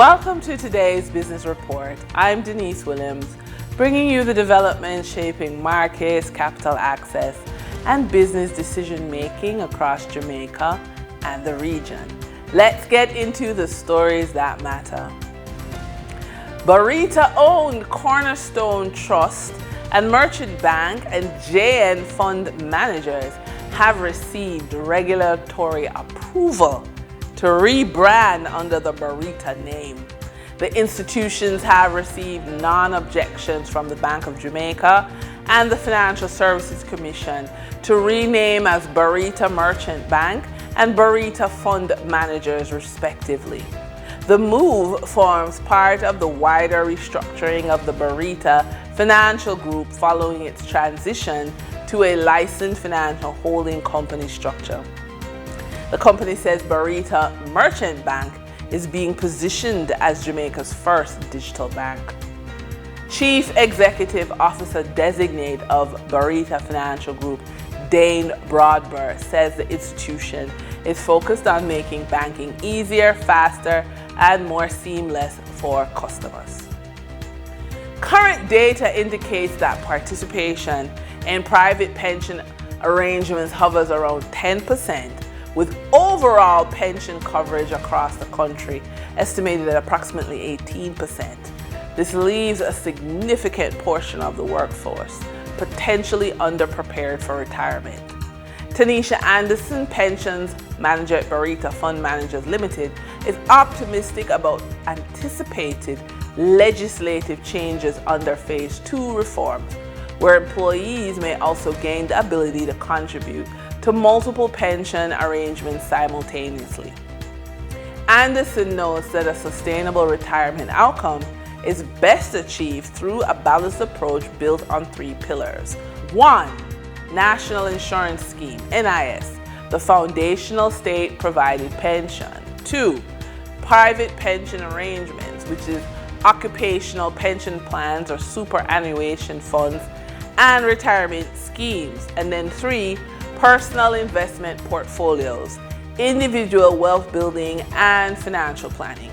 Welcome to today's Business Report. I'm Denise Williams, bringing you the developments shaping markets, capital access, and business decision-making across Jamaica and the region. Let's get into the stories that matter. Barita-owned Cornerstone Trust and Merchant Bank and JN Fund managers have received regulatory approval to rebrand under the Barita name. The institutions have received non-objections from the Bank of Jamaica and the Financial Services Commission to rename as Barita Merchant Bank and Barita Fund Managers respectively. The move forms part of the wider restructuring of the Barita Financial Group following its transition to a licensed financial holding company structure. The company says Barita Merchant Bank is being positioned as Jamaica's first digital bank. Chief Executive Officer Designate of Barita Financial Group, Dane Broadbur, says the institution is focused on making banking easier, faster, and more seamless for customers. Current data indicates that participation in private pension arrangements hovers around 10%, with overall pension coverage across the country estimated at approximately 18%. This leaves a significant portion of the workforce potentially underprepared for retirement. Tanisha Anderson, pensions manager at Barita Fund Managers Limited, is optimistic about anticipated legislative changes under Phase 2 reforms, where employees may also gain the ability to contribute to multiple pension arrangements simultaneously. Anderson notes that a sustainable retirement outcome is best achieved through a balanced approach built on 3 pillars. 1. National Insurance Scheme, NIS, the foundational state-provided pension. 2. Private pension arrangements, which is occupational pension plans or superannuation funds and retirement schemes. And then 3. Personal investment portfolios, individual wealth building, and financial planning.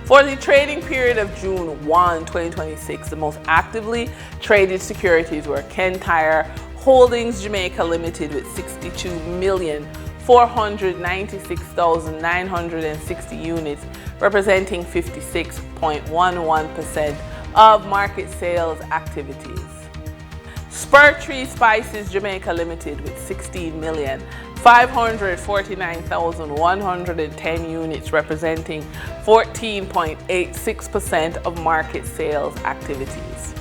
For the trading period of June 1, 2026, the most actively traded securities were Kentire Holdings Jamaica Limited with 62,496,960 units, representing 56.11% of market sales activities. Spurtree Spices Jamaica Limited with 16,549,110 units, representing 14.86% of market sales activities.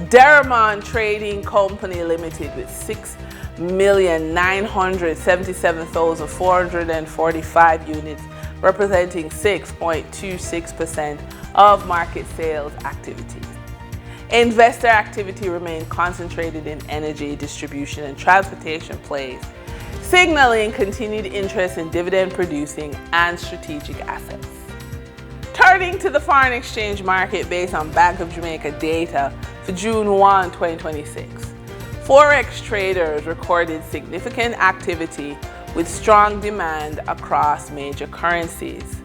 Deramon Trading Company Limited with 6,977,445 units, representing 6.26% of market sales activities. Investor activity remained concentrated in energy, distribution, and transportation plays, signaling continued interest in dividend-producing and strategic assets. Turning to the foreign exchange market based on Bank of Jamaica data for June 1, 2026, Forex traders recorded significant activity with strong demand across major currencies.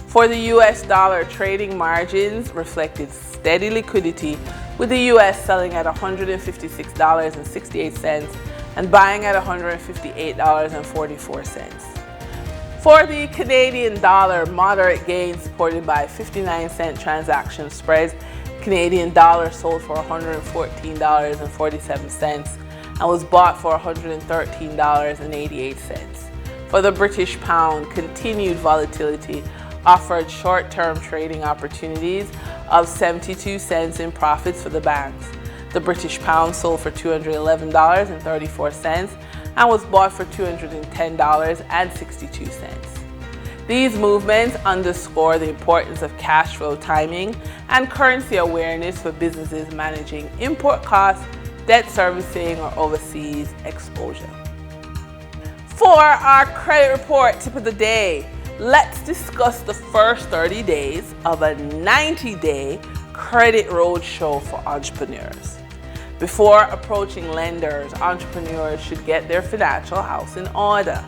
For the US dollar, trading margins reflected steady liquidity, with the US selling at $156.68 and buying at $158.44. For the Canadian dollar, moderate gains supported by 59-cent transaction spreads. Canadian dollar sold for $114.47 and was bought for $113.88. For the British pound, continued volatility offered short-term trading opportunities of 72 cents in profits for the banks. The British pound sold for $211.34 and was bought for $210.62. These movements underscore the importance of cash flow timing and currency awareness for businesses managing import costs, debt servicing, or overseas exposure. For our credit report tip of the day, let's discuss the first 30 days of a 90-day credit roadshow for entrepreneurs. Before approaching lenders, entrepreneurs should get their financial house in order.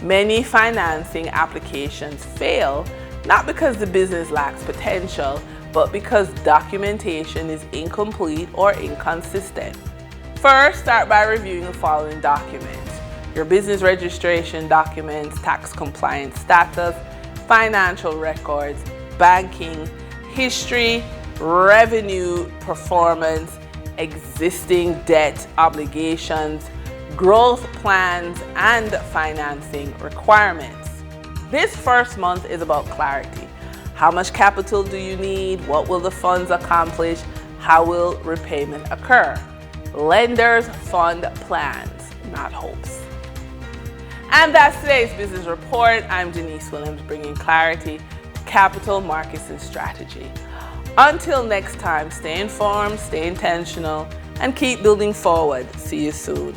Many financing applications fail not because the business lacks potential, but because documentation is incomplete or inconsistent. First, start by reviewing the following documents: your business registration documents, tax compliance status, financial records, banking, history, revenue performance, existing debt obligations, growth plans, and financing requirements. This first month is about clarity. How much capital do you need? What will the funds accomplish? How will repayment occur? Lenders fund plans, not hopes. And that's today's business report. I'm Denise Williams, bringing clarity to capital markets and strategy. Until next time, stay informed, stay intentional, and keep building forward. See you soon.